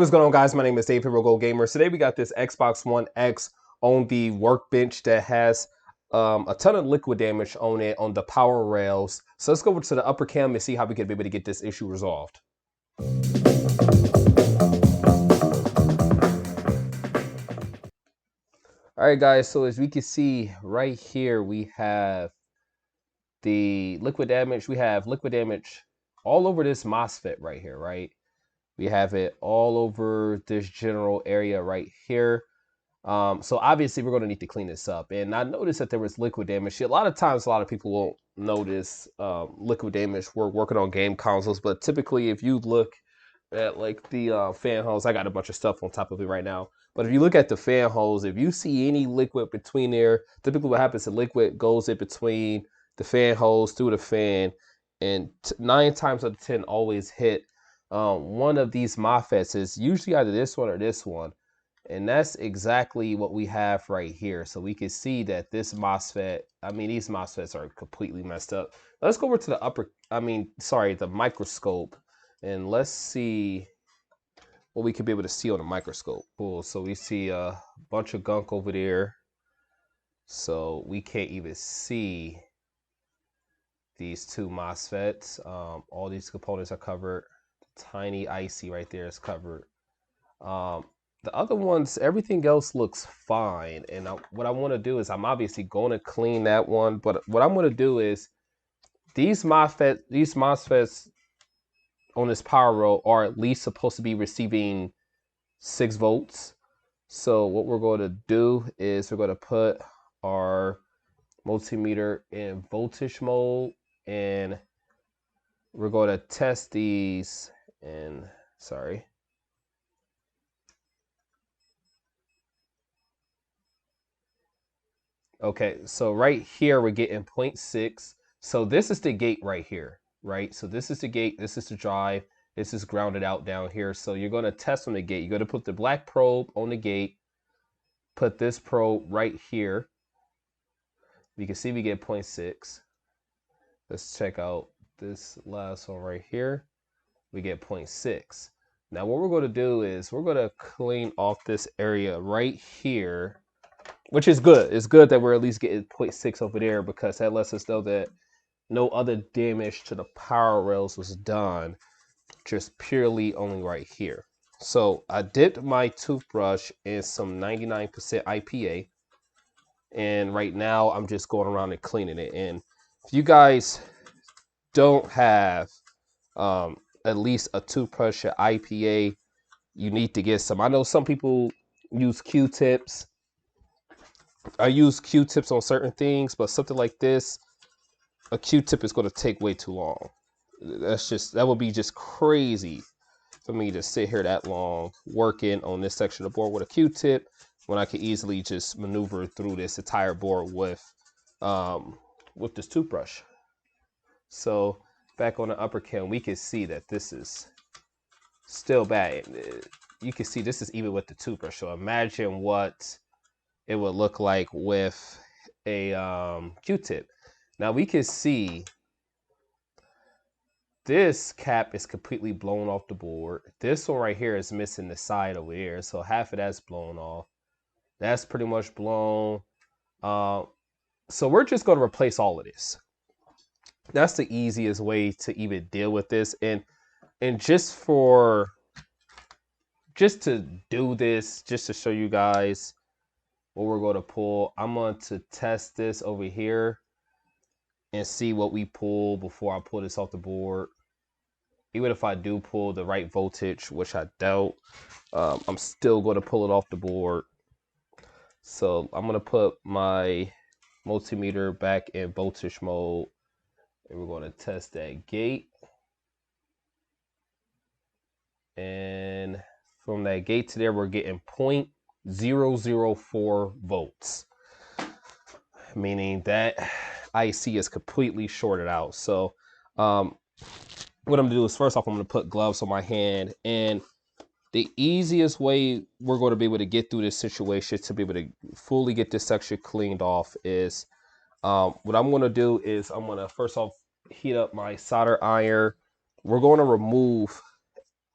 what's going on, guys? My name is Dave, Hero Go Gamer. Today we got this Xbox One X on the workbench that has a ton of liquid damage on it on the power rails. So let's go over to the upper cam and see how we can be able to get this issue resolved. All right, guys, so as we can see right here, we have the liquid damage. We have liquid damage all over this MOSFET right here, right? We have it all over this general area right here. So obviously we're going to need to clean this up. And I noticed that there was liquid damage. A lot of times, a lot of people won't notice liquid damage. We're working on game consoles, but typically if you look at like the fan hose, I got a bunch of stuff on top of it right now. But if you look at the fan hose, if you see any liquid between there, typically what happens is liquid goes in between the fan hose through the fan, and 9 times out of 10 always hit one of these MOSFETs. Is usually either this one or this one. And that's exactly what we have right here. So we can see that this MOSFET, these MOSFETs are completely messed up. Let's go over to the microscope, and let's see what we could be able to see on the microscope. Cool, so we see a bunch of gunk over there. So we can't even see these two MOSFETs. All these components are covered. Tiny IC right there is covered. The other ones, everything else looks fine. And what I want to do is I'm obviously going to clean that one. But what I'm going to do is these MOSFETs on this power row are at least supposed to be receiving 6 volts. So what we're going to do is we're going to put our multimeter in voltage mode, and we're going to test these. And sorry. Okay, so right here we're getting 0.6. So this is the gate right here, right? So this is the gate, this is the drive, this is grounded out down here. So you're going to test on the gate. You're going to put the black probe on the gate, put this probe right here. You can see we get 0.6. Let's check out this last one right here. We get 0.6. Now what we're going to do is we're going to clean off this area right here, which is good. It's good that we're at least getting 0.6 over there, because that lets us know that no other damage to the power rails was done, just purely only right here. So I dipped my toothbrush in some 99% IPA, and right now I'm just going around and cleaning it. And if you guys don't have at least a toothbrush or IPA, you need to get some. I know some people use Q-tips. I use Q-tips on certain things, but something like this, a Q-tip is going to take way too long. That would be just crazy for me to sit here that long working on this section of the board with a Q-tip when I could easily just maneuver through this entire board with this toothbrush. So back on the upper cam, we can see that this is still bad. You can see this is even with the toothbrush. So imagine what it would look like with a Q-tip. Now we can see this cap is completely blown off the board. This one right here is missing the side over here, so half of that's blown off. That's pretty much blown. So we're just going to replace all of this. That's the easiest way to even deal with this. And just to do this, just to show you guys what we're going to pull, I'm going to test this over here and see what we pull before I pull this off the board. Even if I do pull the right voltage, which I doubt, I'm still going to pull it off the board. So I'm going to put my multimeter back in voltage mode, and we're going to test that gate. And from that gate to there, we're getting 0.004 volts, meaning that IC is completely shorted out. So what I'm gonna do is, first off, I'm gonna put gloves on my hand, and the easiest way we're going to be able to get through this situation, to be able to fully get this section cleaned off, is what I'm going to do is I'm going to first off heat up my solder iron. We're going to remove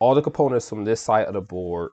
all the components from this side of the board,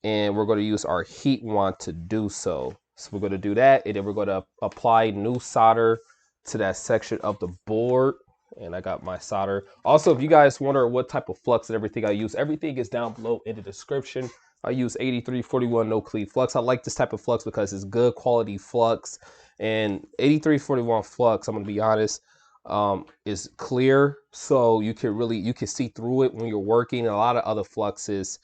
and we're going to use our heat wand to do so. So we're going to do that, and then we're going to apply new solder to that section of the board. And I got my solder. Also, if you guys wonder what type of flux and everything I use, everything is down below in the description. I use 8341 no clean flux. I like this type of flux because it's good quality flux. And 8341 flux, I'm going to be honest, is clear, so you can see through it when you're working. A lot of other fluxes,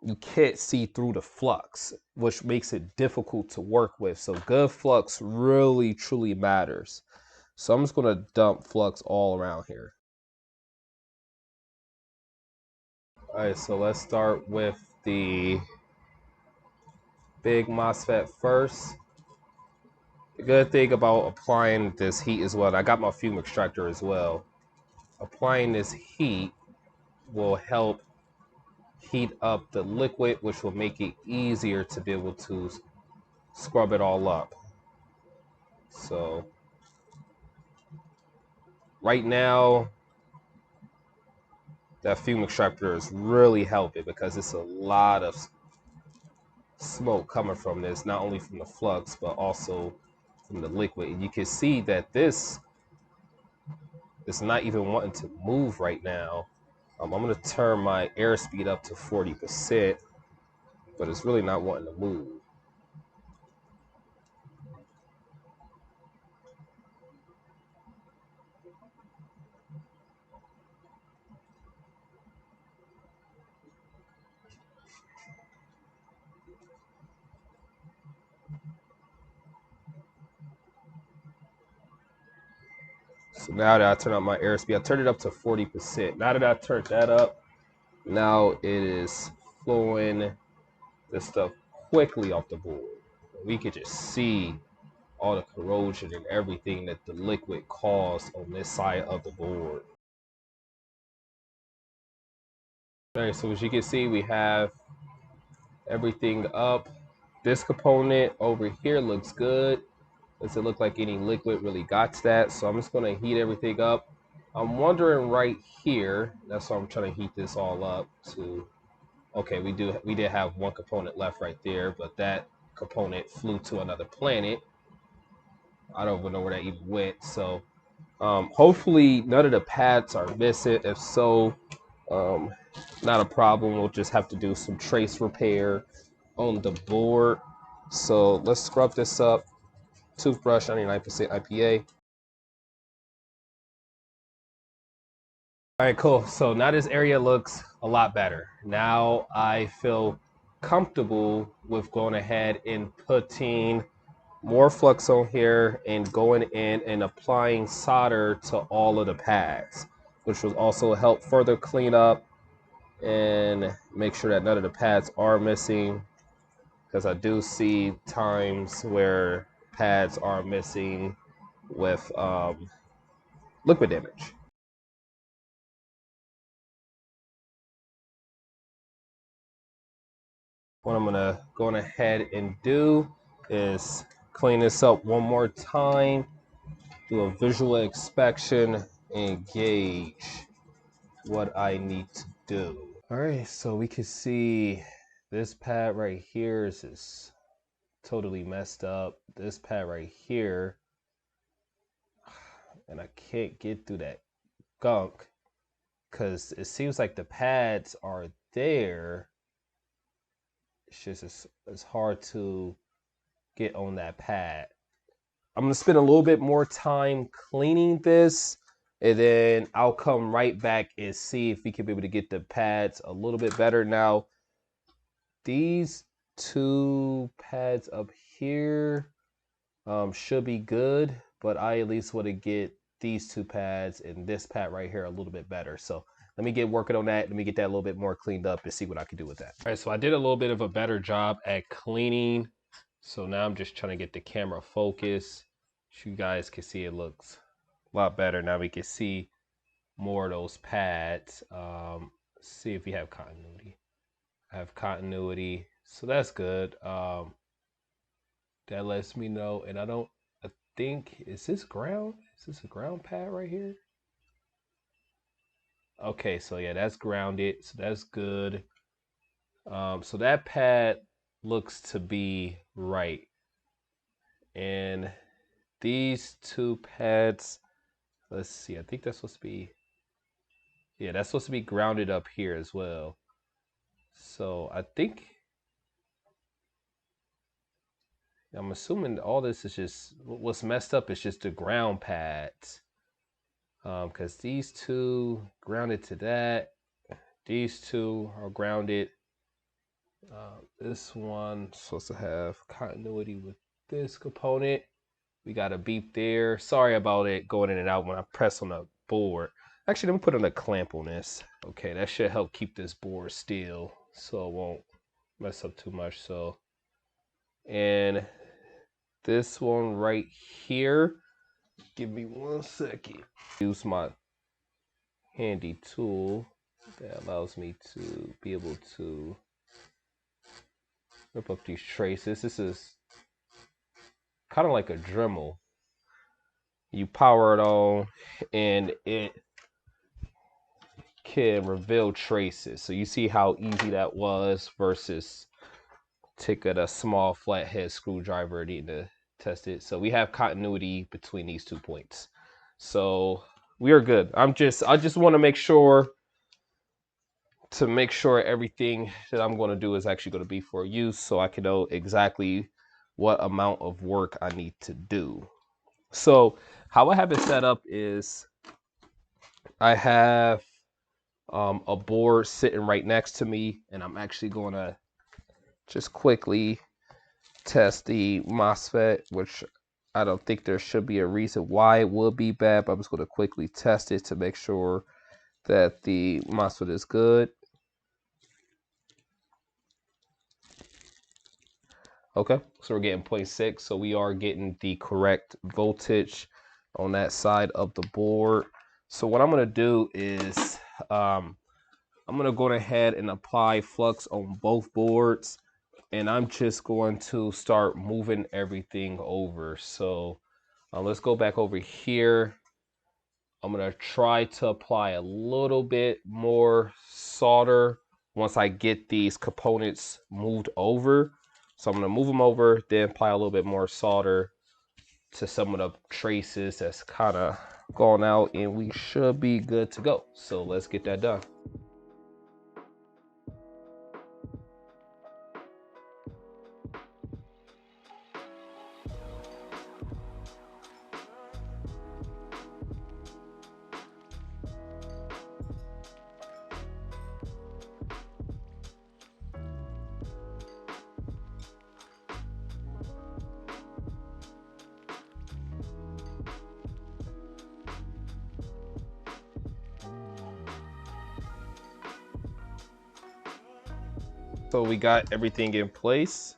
you can't see through the flux, which makes it difficult to work with. So good flux really truly matters. So I'm just going to dump flux all around here. All right, so let's start with the big MOSFET first. The good thing about applying this heat as well, I got my fume extractor as well. Applying this heat will help heat up the liquid, which will make it easier to be able to scrub it all up. So right now, that fume extractor is really helping because it's a lot of smoke coming from this, not only from the flux, but also from the liquid. And you can see that this is not even wanting to move right now. I'm going to turn my airspeed up to 40%, but it's really not wanting to move. So now that I turn up my airspeed, I turned it up to 40%. Now that I turned that up, now it is flowing this stuff quickly off the board. We could just see all the corrosion and everything that the liquid caused on this side of the board. All right, so as you can see, we have everything up. This component over here looks good. Doesn't look like any liquid really got to that. So I'm just going to heat everything up. I'm wondering right here, that's why I'm trying to heat this all up to, okay, we did have one component left right there, but that component flew to another planet. I don't even know where that even went. So hopefully none of the pads are missing. If so, not a problem. We'll just have to do some trace repair on the board. So let's scrub this up. Toothbrush, 99% IPA. All right, cool. So now this area looks a lot better. Now I feel comfortable with going ahead and putting more flux on here and going in and applying solder to all of the pads, which will also help further clean up and make sure that none of the pads are missing, because I do see times where pads are missing with liquid damage. What I'm gonna go ahead and do is clean this up one more time, do a visual inspection, and gauge what I need to do. All right, so we can see this pad right here is totally messed up. This pad right here, and I can't get through that gunk because it seems like the pads are there. It's just it's hard to get on that pad. I'm gonna spend a little bit more time cleaning this, and then I'll come right back and see if we can be able to get the pads a little bit better. Now, these two pads up here should be good, but I at least want to get these two pads and this pad right here a little bit better. So let me get working on that. Let me get that a little bit more cleaned up and see what I can do with that. All right, so I did a little bit of a better job at cleaning. So now I'm just trying to get the camera focused. So you guys can see it looks a lot better. Now we can see more of those pads. See if we have continuity. I have continuity, so that's good. That lets me know, and I think, is this ground? Is this a ground pad right here? Okay, so yeah, that's grounded, so that's good. So that pad looks to be right. And these two pads, let's see, I think that's supposed to be, yeah, that's supposed to be grounded up here as well. So I think, I'm assuming all this is just, what's messed up is just the ground pads. Because these two grounded to that, these two are grounded. This one supposed to have continuity with this component. We got a beep there. Sorry about it going in and out when I press on the board. Actually, let me put on a clamp on this. Okay, that should help keep this board still so it won't mess up too much. So, and this one right here, give me 1 second. Use my handy tool that allows me to be able to rip up these traces. This is kind of like a Dremel. You power it on and it can reveal traces. So you see how easy that was versus taking a small flathead screwdriver needing to test it. So we have continuity between these 2 points. So we are good. I just want to make sure everything that I'm going to do is actually going to be for use so I can know exactly what amount of work I need to do. So how I have it set up is I have a board sitting right next to me, and I'm actually going to just quickly test the MOSFET, which I don't think there should be a reason why it would be bad, but I'm just going to quickly test it to make sure that the MOSFET is good. Okay, so we're getting 0.6, so we are getting the correct voltage on that side of the board. So what I'm going to do is I'm going to go ahead and apply flux on both boards, and I'm just going to start moving everything over. So let's go back over here. I'm going to try to apply a little bit more solder once I get these components moved over. So I'm going to move them over, then apply a little bit more solder to some of the traces that's kind of gone out, and we should be good to go. So let's get that done. So we got everything in place.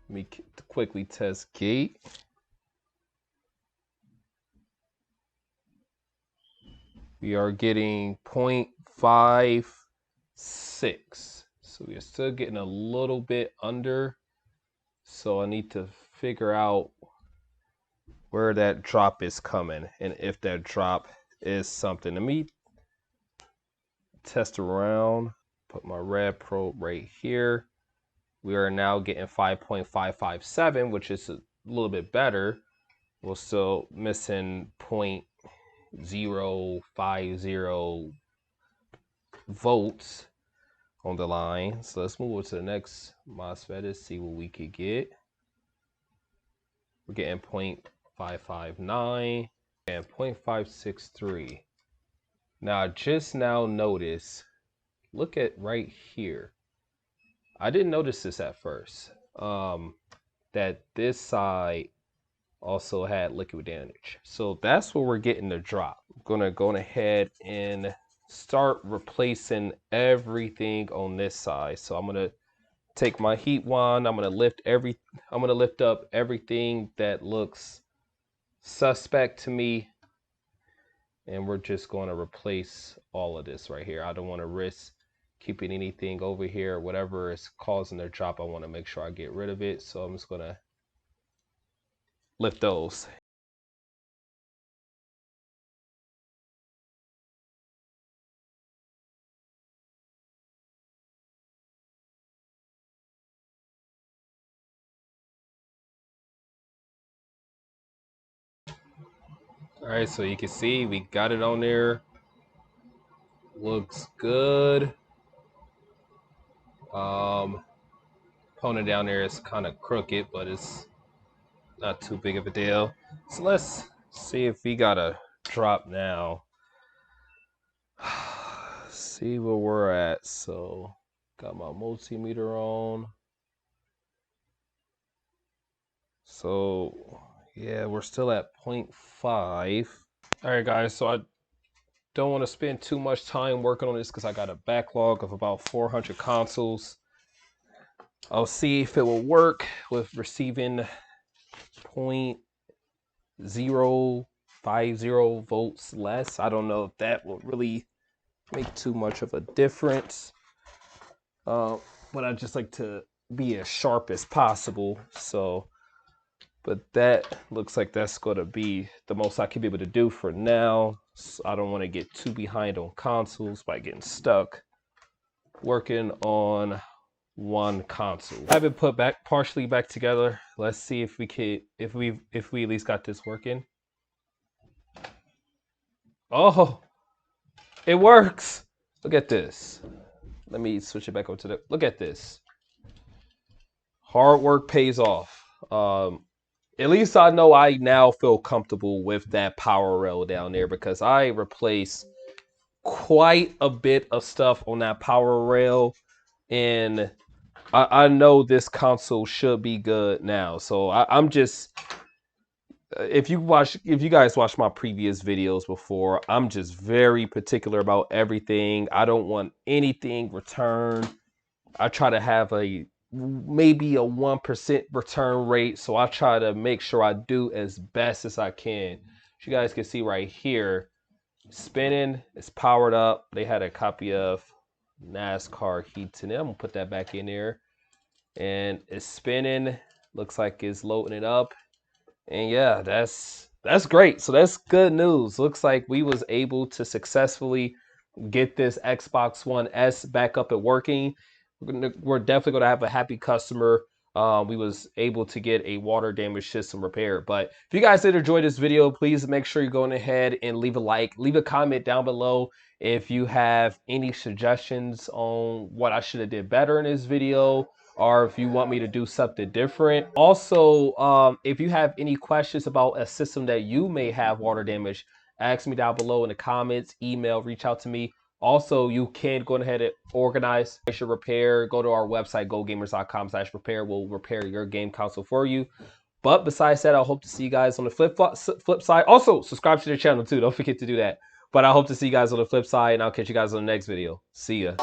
Let me quickly test gate. We are getting 0.56. So we are still getting a little bit under. So I need to figure out where that drop is coming and if that drop is something. Let me test around. Put my red probe right here. We are now getting 5.557, which is a little bit better. We're still missing 0.050 volts on the line. So let's move over to the next MOSFET and see what we could get. We're getting 0.559 and 0.563. Now I just now noticed, look at right here. I didn't notice this at first, that this side also had liquid damage. So that's where we're getting the drop. I'm gonna go ahead and start replacing everything on this side. So I'm gonna take my heat wand. I'm gonna lift up everything that looks suspect to me, and we're just going to replace all of this right here. I don't want to risk keeping anything over here. Whatever is causing their drop, I want to make sure I get rid of it. So I'm just going to lift those. All right, so you can see we got it on there. Looks good. Opponent down there is kind of crooked, but it's not too big of a deal. So let's see if we got a drop now. See where we're at. So got my multimeter on. So yeah, we're still at 0.5. All right, guys. So I don't want to spend too much time working on this because I got a backlog of about 400 consoles. I'll see if it will work with receiving 0.050 volts less. I don't know if that will really make too much of a difference. But I just like to be as sharp as possible. So, but that looks like that's going to be the most I can be able to do for now. So I don't want to get too behind on consoles by getting stuck working on one console. I have it put back partially back together. Let's see if we can, if we at least got this working. Oh, it works. Look at this. Let me switch it back over to the, look at this. Hard work pays off. At least I know I now feel comfortable with that power rail down there because I replaced quite a bit of stuff on that power rail, and I know this console should be good now. So I'm just, if you guys watch my previous videos before, I'm just very particular about everything. I don't want anything returned. I try to have maybe a 1% return rate. So I try to make sure I do as best as I can. As you guys can see right here, spinning, it's powered up. They had a copy of NASCAR heats in it. I'm gonna put that back in there. And it's spinning. Looks like it's loading it up. And yeah, that's great. So that's good news. Looks like we was able to successfully get this Xbox One S back up and working. We're definitely going to have a happy customer. We was able to get a water damage system repaired. But if you guys did enjoy this video, please make sure you're going ahead and leave a like, leave a comment down below if you have any suggestions on what I should have did better in this video, or if you want me to do something different. Also, if you have any questions about a system that you may have water damage, ask me down below in the comments, email, reach out to me. Also, you can go ahead and organize your repair. Go to our website, gogamers.com/repair. We'll repair your game console for you. But besides that, I hope to see you guys on the flip side. Also, subscribe to the channel too. Don't forget to do that. But I hope to see you guys on the flip side, and I'll catch you guys on the next video. See ya.